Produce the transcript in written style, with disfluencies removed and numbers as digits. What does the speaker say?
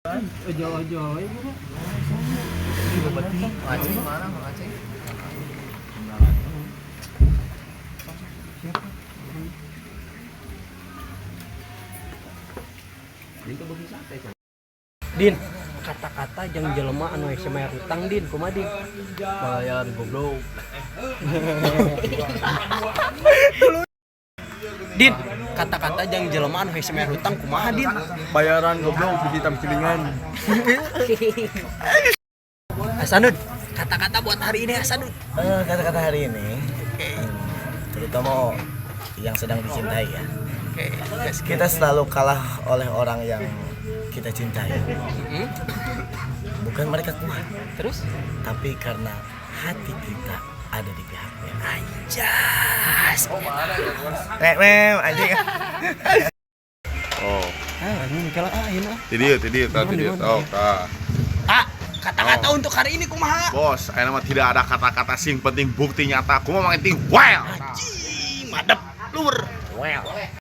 Ojo-ojo ibu mah. Aceh mana Mang Aceh? Din, kata-kata jeung jelema anu hese mayar hutang Din, kumaha Din? Bayaran goblok. Din, kata-kata jeung jelema anu hese mayar hutang kumaha Din? Bayaran goblok di tampilingan. Hasanud, kata-kata buat hari ini Hasanud. Kata-kata hari ini, terutama yang sedang dicintai ya. Kita selalu kalah oleh orang yang kita cintai. Bukan mereka kuat, Terus? tapi karena hati kita ada di pihaknya. Anjas. Anjing. Oh, Ini kalau ini lah. tadi oh kak. Kata-kata untuk hari ini kumaha? Bos, ayeuna mah tidak ada kata-kata sing penting bukti nyata. Kumaha mah penting well. Anjing, madep luwer. Well.